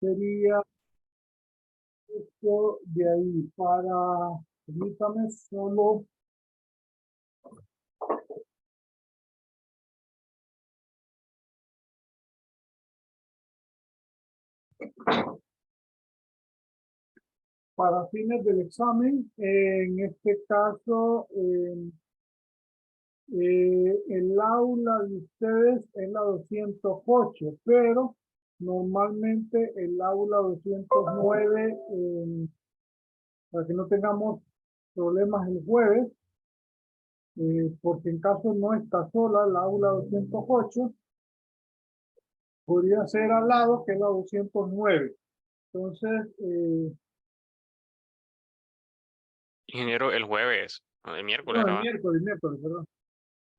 sería esto de ahí para, permítame solo. Para fines del examen, en este caso, el aula de ustedes es la 208, pero normalmente el aula 209, para que no tengamos problemas el jueves, porque en caso no está sola la aula 208, podría ser al lado que es la 209. Entonces, Ingeniero, el jueves, el miércoles no, era. miércoles, perdón.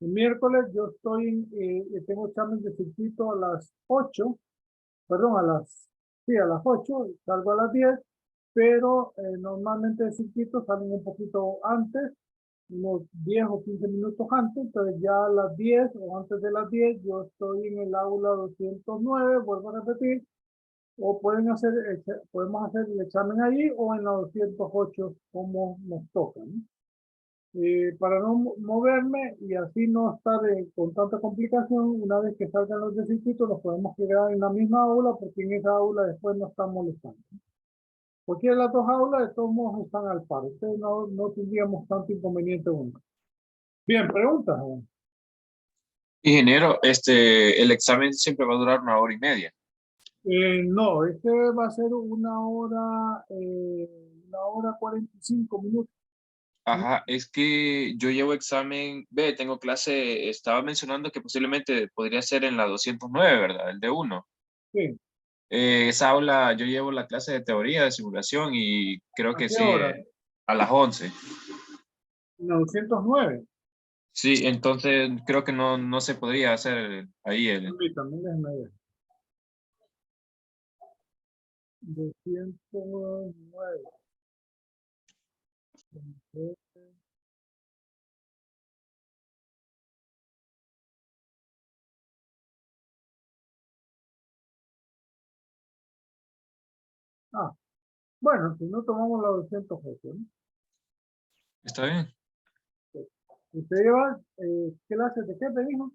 El miércoles yo tengo examen de circuito a las 8, perdón, sí, a las 8, salgo a las 10, pero normalmente el circuito salen un poquito antes, unos 10 o 15 minutos antes, entonces ya a las 10 o antes de las 10 yo estoy en el aula 209, vuelvo a repetir, o podemos hacer el examen ahí o en la 208 como nos toca, ¿no? Para no moverme y así no estar con tanta complicación, una vez que salgan los de circuito, los podemos quedar en la misma aula porque en esa aula después no están molestando. Cualquiera de las dos aulas, de todos modos, están al par. Entonces no tendríamos tanto inconveniente uno. Bien, preguntas. Ingeniero, el examen siempre va a durar 1 hora y media. No, este va a ser una hora 45 minutos. Ajá, es que yo llevo examen, tengo clase, estaba mencionando que posiblemente podría ser en la 209, ¿verdad? El de uno. Sí. Esa aula, yo llevo la clase de teoría de simulación y creo ¿A que qué sí, hora? a las 11. En la 209. Sí, entonces creo que no se podría hacer ahí el... Permítame, déjeme ver. 209. Ah, bueno, si no tomamos la 208, ¿no? ¿Está bien? ¿Usted lleva clases de qué te dijo?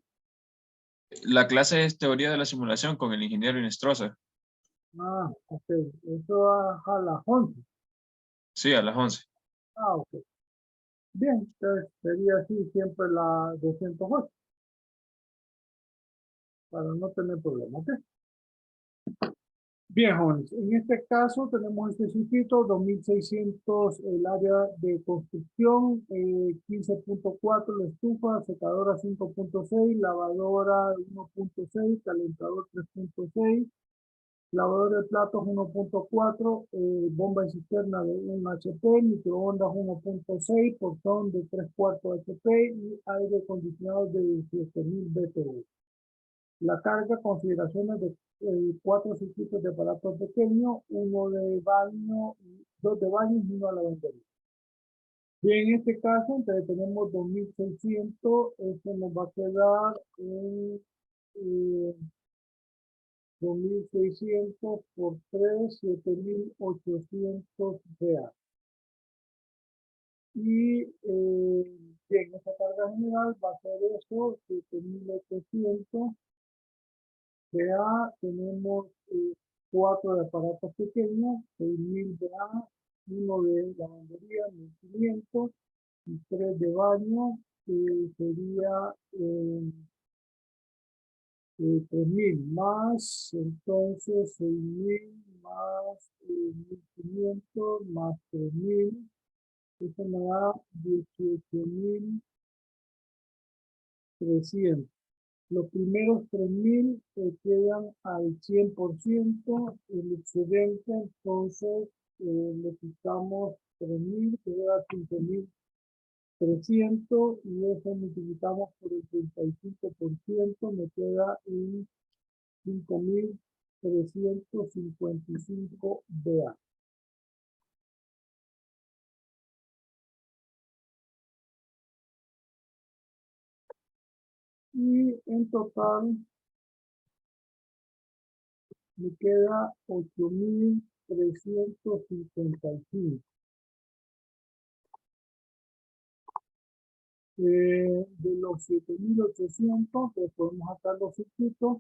La clase es teoría de la simulación con el ingeniero Inestrosa. Ah, ok. Eso va a las 11. Sí, a las 11. Ah, ok. Bien, entonces sería así siempre la 208 para no tener problemas, ¿ok? Bien, jóvenes, en este caso tenemos este circuito, 2600 el área de construcción, 15.4 la estufa, secadora 5.6, lavadora 1.6, calentador 3.6, lavadora de platos 1.4, bomba de cisterna de 1 HP, microondas 1.6, portón de 3/4 HP y aire acondicionado de 17.000 BTU. La carga, consideraciones de 4 circuitos de aparatos pequeños, uno de baño, 2 de baño y 1 a la lavandería. Bien, en este caso, entonces tenemos 2600, esto nos va a quedar en 2600 por 3, 7800 reales. Y bien, esta carga general va a ser eso, 7800. Tenemos 4 de aparatos pequeños, 6000 de A, 1 de lavandería, 1500, y 3 de baño, sería 3000 más, entonces 6000 más 1500 más 3000, eso me da 18300. Los primeros 3000 quedan al 100%, el excedente, entonces le quitamos 3000, queda 5300 y eso multiplicamos por el 35%, me queda en 5355 BA. Y en total me queda 8.355. De los 7.800, pues podemos sacar los circuitos.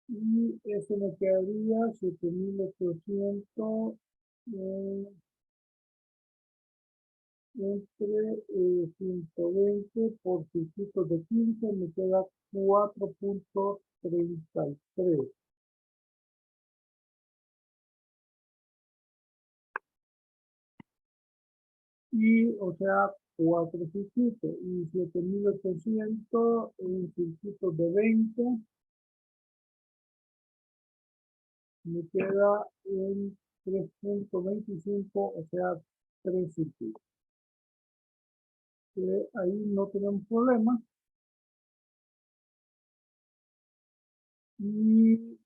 Y eso me quedaría 7.800 entre 120 por circuitos de 15, me queda 4.33. Y, o sea, 4 circuitos y 7.800 en circuitos de 20 me queda en 3.25, o sea, 3 circuitos. Ahí no tenemos problema. Y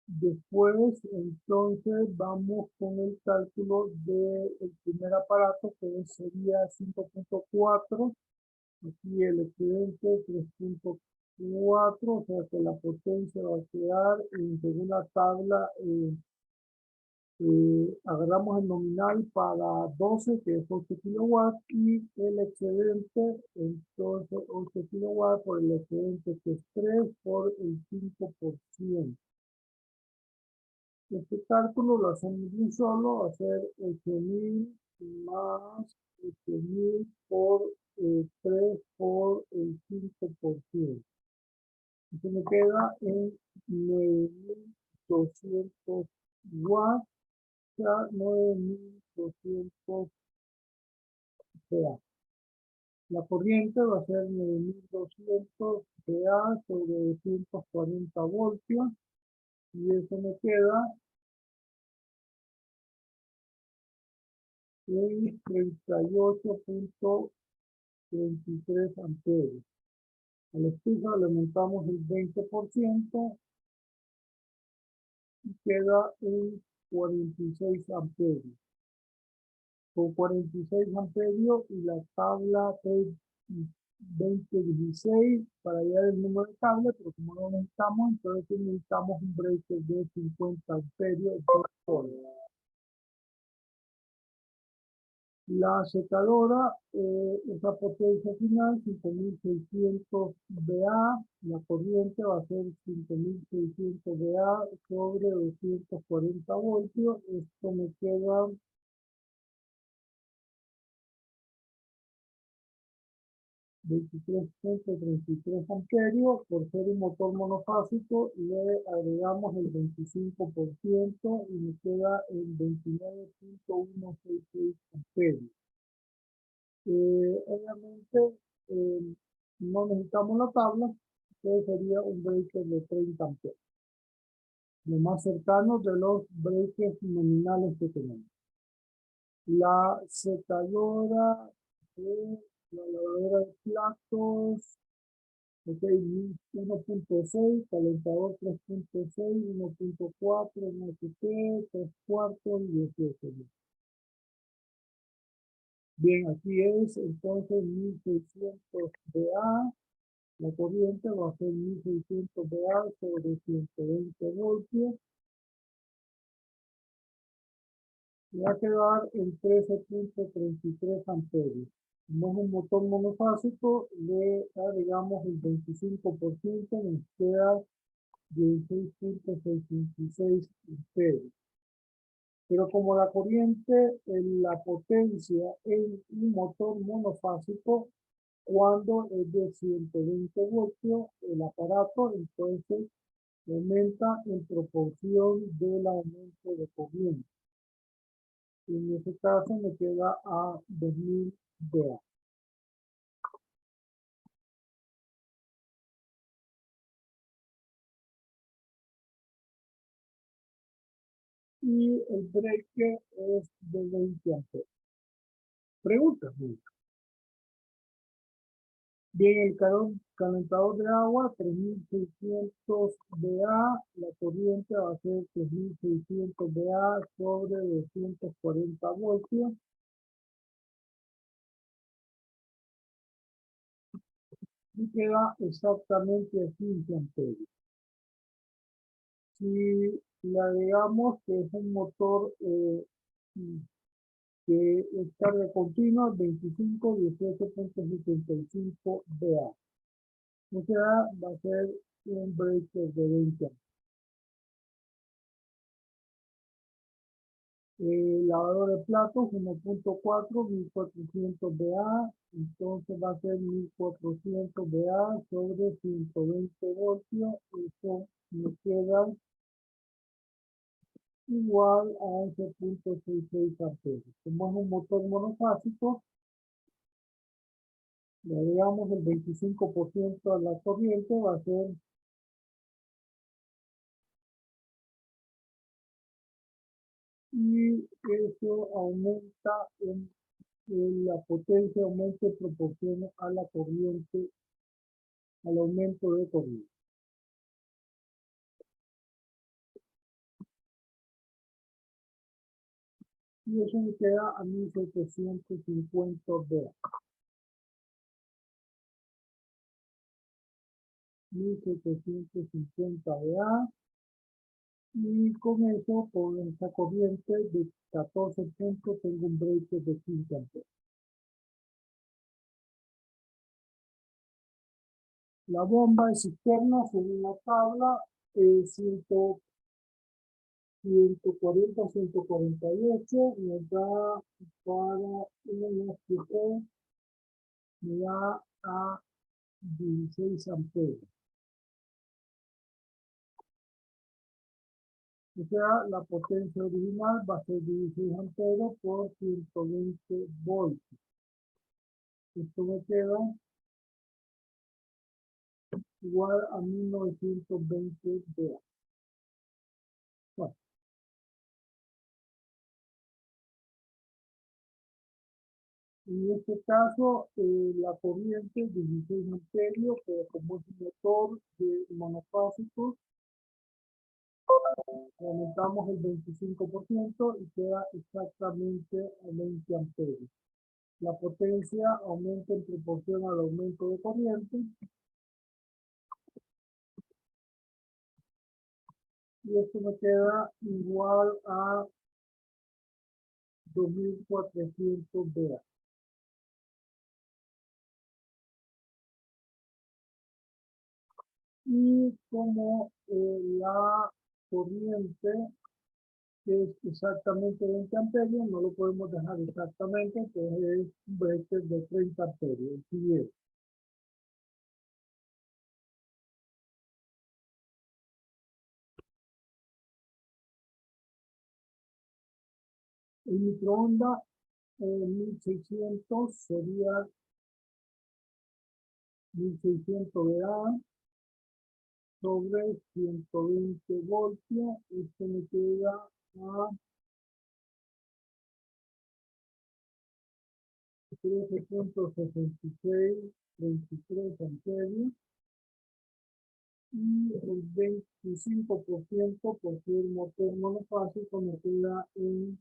después, entonces, vamos con el cálculo del primer aparato, que sería 5.4. Aquí el excedente 3.4, o sea que la potencia va a quedar según la tabla. Agarramos el nominal para 12, que es 8 kilowatts, y el excedente, entonces 8 kilowatts por el excedente, que es 3 por el 5%. Este cálculo lo hacemos de un solo, va a ser 8.000 más 8.000 por 3 por el 5%. Entonces me queda en 9.200 watts, o sea, 9.200 VA. La corriente va a ser 9.200 VA sobre 240 voltios, y eso me queda en 38.23 amperios. A la estufa le aumentamos el 20% y queda en 46 amperios. Con 46 amperios y la tabla es 2016 para hallar el número de cable, pero como no necesitamos, entonces necesitamos un breaker de 50 amperios. La secadora, esa potencia final, 5.600 VA, la corriente va a ser 5.600 VA sobre 240 voltios. Esto me queda 23.33 amperios. Por ser un motor monofásico, le agregamos el 25% y me queda el 29.166 amperios. Obviamente no necesitamos la tabla, entonces sería un breaker de 30 amperios. Lo más cercano de los breakers nominales que tenemos. La secadora, la lavadora de platos, 1.6, calentador 3.6, 1.4, MST, 3 cuartos y 18. Bien, aquí es entonces 1.600 VA. La corriente va a ser 1.600 VA sobre 120 voltios. Y va a quedar en 13.33 amperios. Como es un motor monofásico, le agregamos el 25%, nos queda 16.66 amperios. Pero como la corriente, la potencia en un motor monofásico, cuando es de 120 voltios el aparato, entonces aumenta en proporción del aumento de corriente. En ese caso me queda a 2.000 VA. Y el breaker es de 20 amperes. Preguntas. Bien, el calentador de agua 3600 VA, la corriente va a ser 3600 VA sobre 240 voltios. Y queda exactamente a 15 amperios. Si le agregamos que es un motor que es carga continua, 25, 18.75 VA. O sea, va a ser un breaker de 20 amperes. Lavador de platos 1.4, 1400 VA, entonces va a ser 1400 VA sobre 120 voltios, eso me queda igual a 11.66 amperes. Como es un motor monofásico, le agregamos el 25% a la corriente, va a ser y eso aumenta en la potencia, aumenta en proporción a la corriente, al aumento de corriente. Y eso me queda a 1750 VA. 1750 VA. Y con eso, con esta corriente de 14 puntos, tengo un breaker de 15 amperes. La bomba es cisterna, según la tabla, 140, 148, nos da para un hospital, me da a 16 amperes. O sea, la potencia original va a ser 16 amperes por 120 voltios. Esto me queda igual a 1920 VA. Bueno, en este caso, la corriente es 16 amperios, pero como es un motor de monofásico, aumentamos el 25% y queda exactamente a 20 amperios. La potencia aumenta en proporción al aumento de corriente. Y esto me queda igual a 2400 VA. Y como la corriente es exactamente 20 amperios, no lo podemos dejar exactamente, entonces es un breaker de 30 amperios. El microondas 1600 sería 1600 VA sobre 120 voltios. Esto me queda a 13.66, 33 amperios. Y el 25% por ser motor monofásico me queda en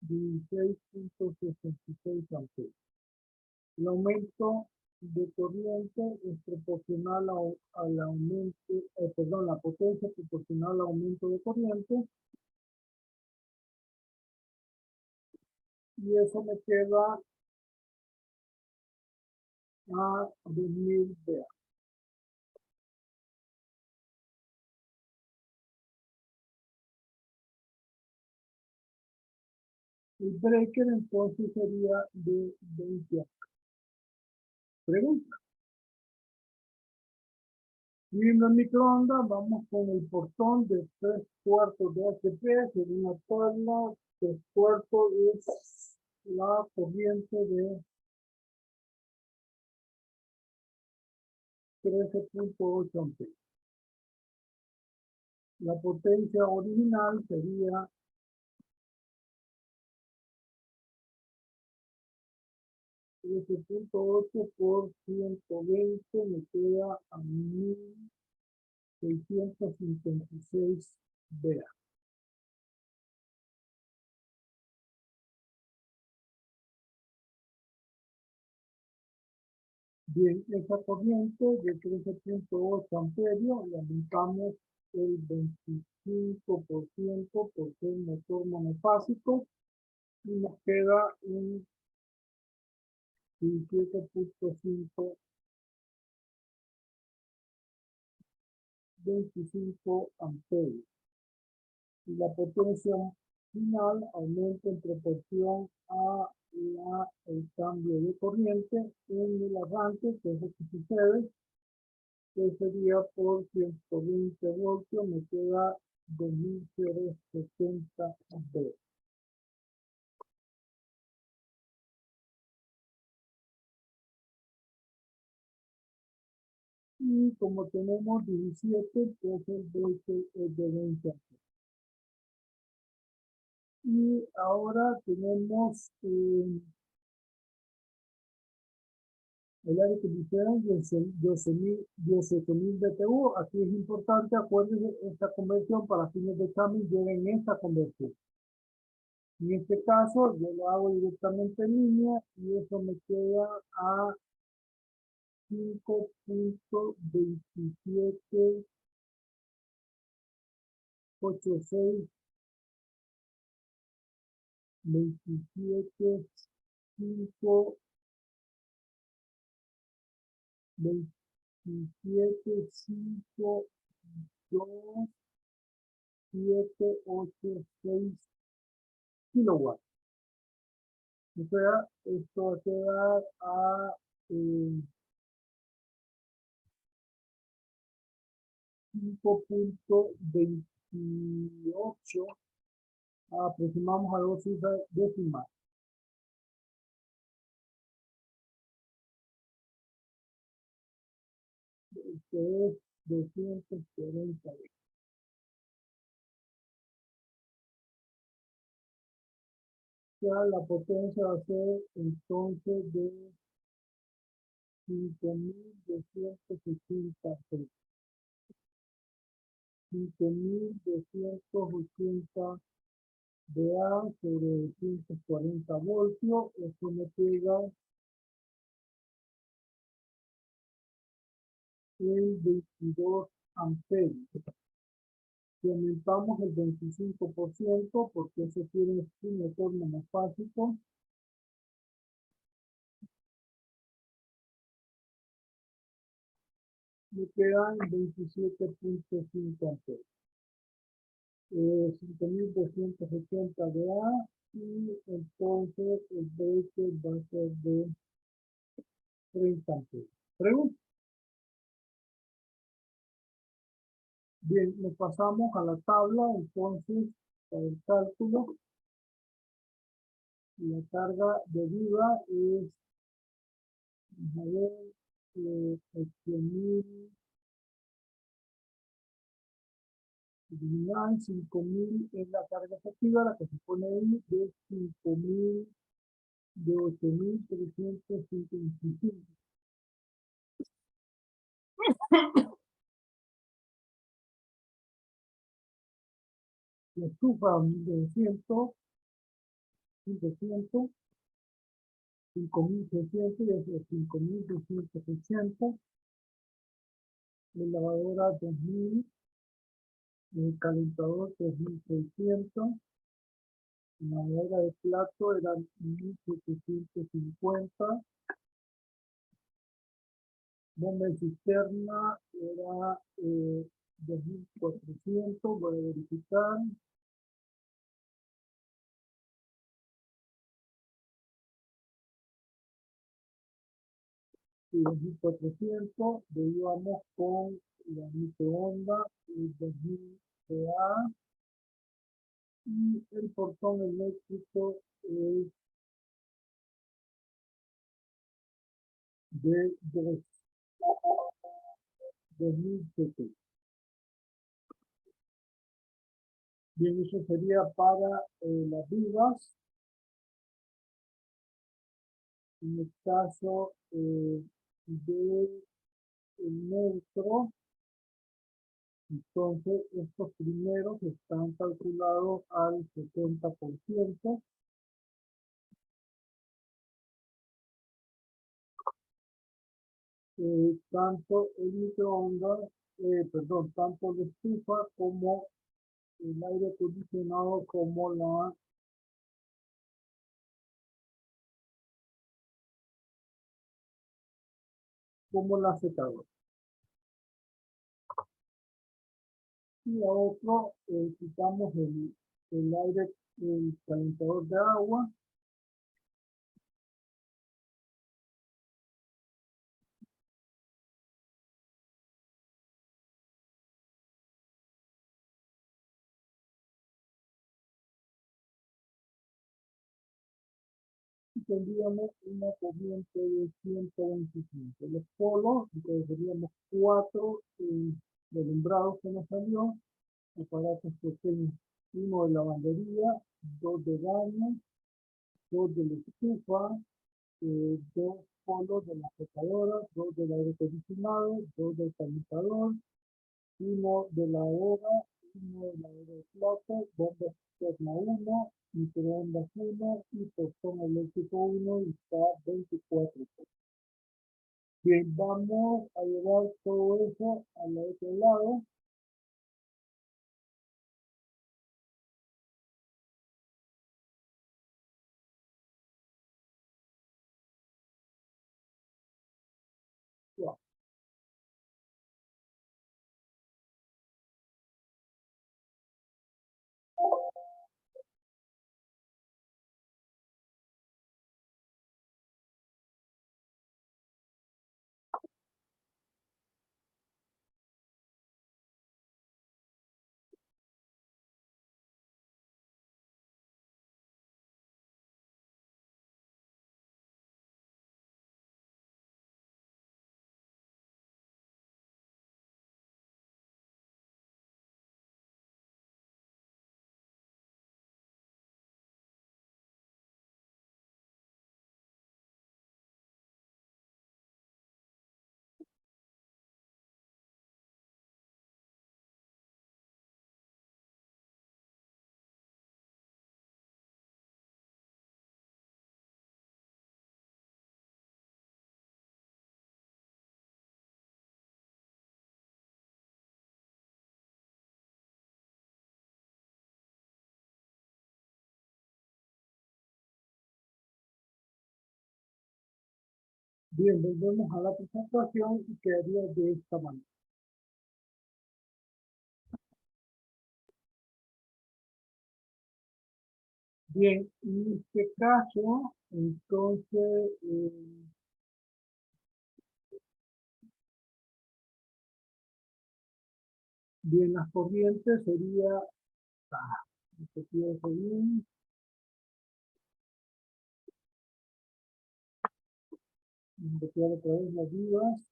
16.66 amperes. El aumento de corriente es proporcional al aumento, perdón, la potencia es proporcional al aumento de corriente. Y eso me queda a 2000 VA. El breaker entonces sería de 20 amperes. Pregunta. Y en el microondas vamos con el portón de 3/4 de HP, según la tabla, 3/4 es la corriente de 13.8 amperes. La potencia original sería 13.8 por 120 me queda a 1656 vea. Bien, esa corriente de 13.8 amperios le aumentamos el 25% por ser motor monofásico y nos queda un 17.5 25 amperios. Y la potencia final aumenta en proporción a el cambio de corriente en el arranque, que es lo que sucede, que sería por 120 voltios, me queda 2070 amperios. Y como tenemos 17, pues el breaker es de 20 amperes. Y ahora tenemos el área que dijeron 18.000 BTU. Aquí es importante, acuérdense, esta conversión para fines de examen lleven esta conversión. En este caso, yo lo hago directamente en línea y eso me queda a 5.2786 27 5 27 5 2 7 8 6 kilowatts. O sea, esto va a quedar a 5.28, aproximamos a 2 cifras decimales. Este es 240. Ya la potencia va a ser entonces de 5.280 voltios. 5.280 VA sobre 240 voltios. Esto me pega en 22 amperios. Si aumentamos el 25%, porque eso tiene un motor monofásico, me quedan 27.5 amperios. 5.280 VA y entonces el breaker va a ser de 30 amperios. Pregunta. Bien, nos pasamos a la tabla, entonces, para el cálculo, la carga de viva es, vamos a ver, 5.000 es la carga efectiva, la que se pone ahí de 5.000, de 8.355. La estufa 1.200, 500, 5.600 y es de 5.280. La lavadora 2.000, el calentador 3.600, la lavadora de plato era 1.750, bomba de cisterna era 2.400, voy a verificar. Y 2.400, derivamos con la microondas, 2.000 PA, y el portón eléctrico es de 2.070. Bien, eso sería para las vivas. En el caso de el metro, entonces estos primeros están calculados al 70%. Tanto el microondas, tanto la estufa como el aire acondicionado como la secadora. Y a otro quitamos el aire, el calentador de agua. Y tendríamos una corriente de 125. Los polos, entonces seríamos 4 alumbrados que nos salió, aparatos pequeños, uno de lavandería, 2 de baño, 2 de la estufa, 2 polos de la secadora, 2 del aire acondicionado, 2 del calentador, 1 de la hora, 1 de la hora de plato, bomba externa 1, microondas 1 y portón eléctrico 1 y está 24. Bien, vamos a llevar todo eso al otro lado. Ya. Bien, volvemos a la presentación y quedaría de esta manera. Bien, en este caso, entonces, bien, las corrientes sería, bien, investigar otra vez las vivas.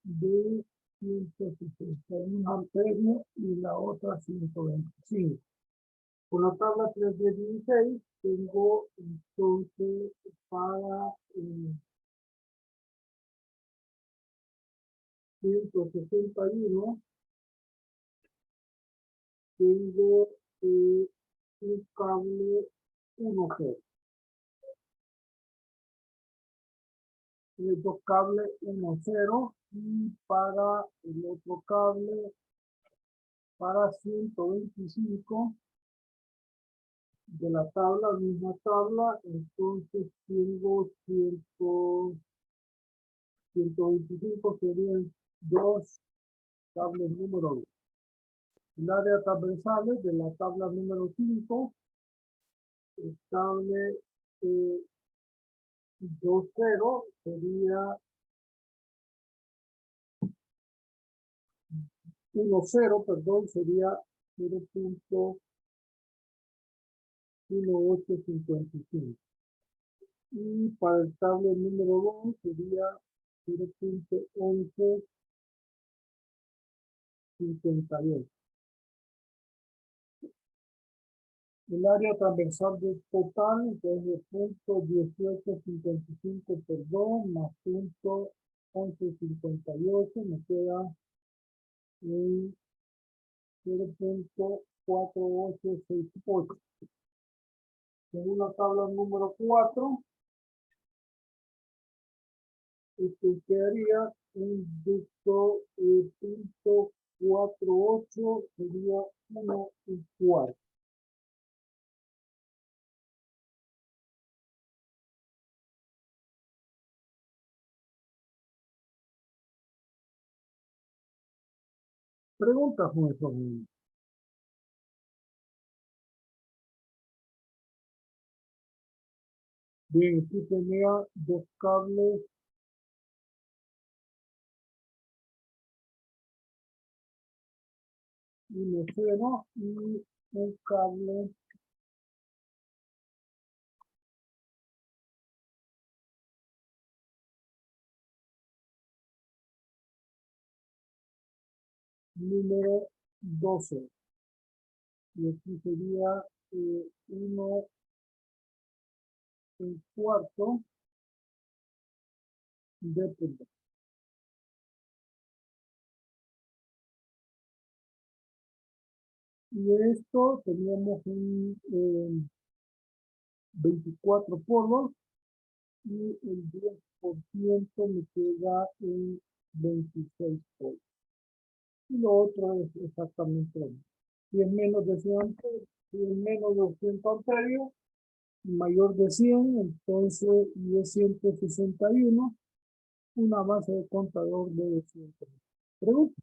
De 161 amperios y la otra 125. Con la tabla 3 de 16 tengo entonces para 161 tengo un cable 1,0. Dos cables 1,0 y para el otro cable para 125 de la tabla, misma tabla, entonces tengo 125 serían dos cables número 2. El área transversales de la tabla número 5, el cable 2,0 sería 1,0, perdón, sería 0.125 1.855. Y para el tablet número 2 sería 0.1158. El área transversal del total, entonces de punto 1855 por 2 más punto 1158, me queda en 0.4868. Según la tabla número 4, esto quedaría un ducto punto 48, sería 1/4. Preguntas, nuestros niños. Bien, aquí tenía dos cables. Un océano y un cable número 12. Y aquí sería 1/4 de punto. Y esto teníamos un 24 polos y el 10% me queda en 26 polos. Y lo otro es exactamente lo mismo. Si es menos de 100 amperios, si es menos de 200 amperios, mayor de 100, entonces y es 161, una base de contador de 200. Pregunta.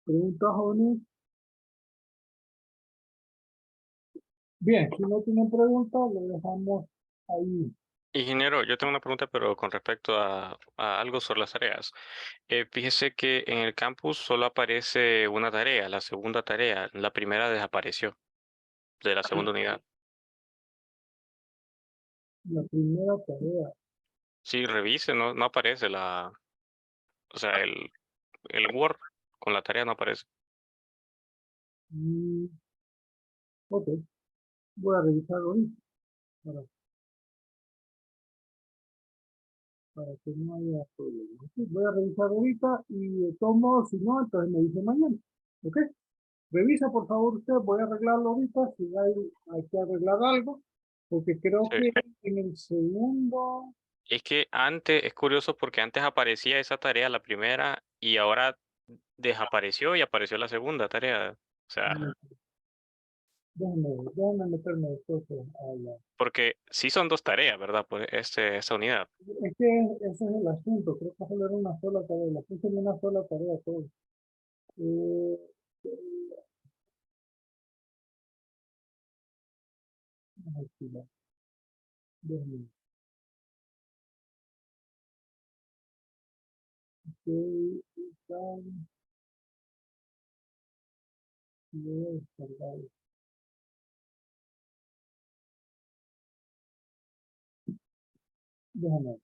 Pregunta, jóvenes. Bien, si no tienen preguntas, lo dejamos ahí. Ingeniero, yo tengo una pregunta, pero con respecto a algo sobre las tareas. Fíjese que en el campus solo aparece una tarea, la segunda tarea. La primera desapareció de la segunda unidad. La primera tarea. Sí, revise, no aparece o sea, el Word con la tarea no aparece. Ok, voy a revisar ahorita para que no haya problema. Sí, voy a revisar ahorita y de todos modos, si no, entonces me dice mañana. Ok, revisa por favor usted, voy a arreglarlo ahorita, si hay que arreglar algo, porque creo Sí. que en el segundo, Es que antes, es curioso porque antes aparecía esa tarea, la primera, y ahora desapareció y apareció la segunda tarea. O sea, déjenme meterme después a la... porque sí son dos tareas, ¿verdad? Por esta unidad. Es que ese es el asunto, creo que solo era una sola tarea, la puse en una sola tarea todo. Eh, aquí va, déjenme. Ok, voy a descargar. Déjame ver.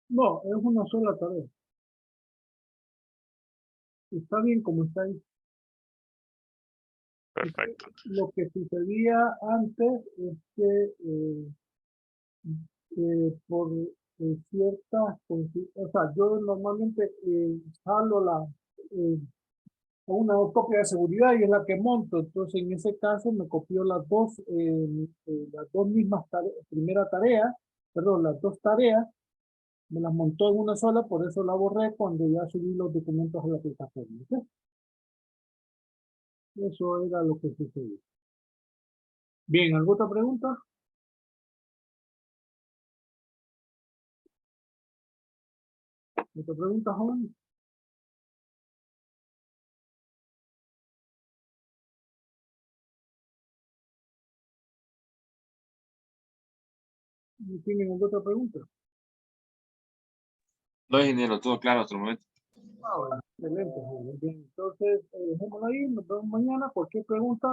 No, es una sola tarea. Está bien como está ahí. Perfecto. Lo que sucedía antes es que por ciertas, o sea, yo normalmente jalo una copia de seguridad y es la que monto, entonces en ese caso me copió las dos mismas tareas, primera tarea, perdón, las dos tareas, Me las montó en una sola, por eso la borré cuando ya subí los documentos a la plataforma. ¿Ok? Eso era lo que sucedió. Bien, ¿alguna otra pregunta? ¿Otra pregunta, joven? ¿No tienen alguna otra pregunta? No, ingeniero, todo claro hasta el momento. Ah, bueno, excelente, joven. Bien, entonces, dejémoslo ahí, nos vemos mañana. Cualquier pregunta,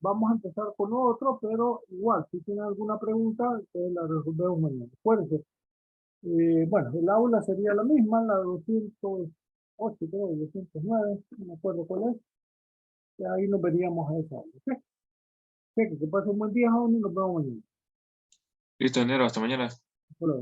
vamos a empezar con otro, pero igual, si tienen alguna pregunta, la resolvemos mañana. Acuérdense. Bueno, el aula sería la misma, la 208, creo, 209, no me acuerdo cuál es. Y ahí nos veríamos a esa hora. ¿Ok? Que pasen un buen día, joven, y nos vemos mañana. Listo, ingeniero, hasta mañana. Hasta luego.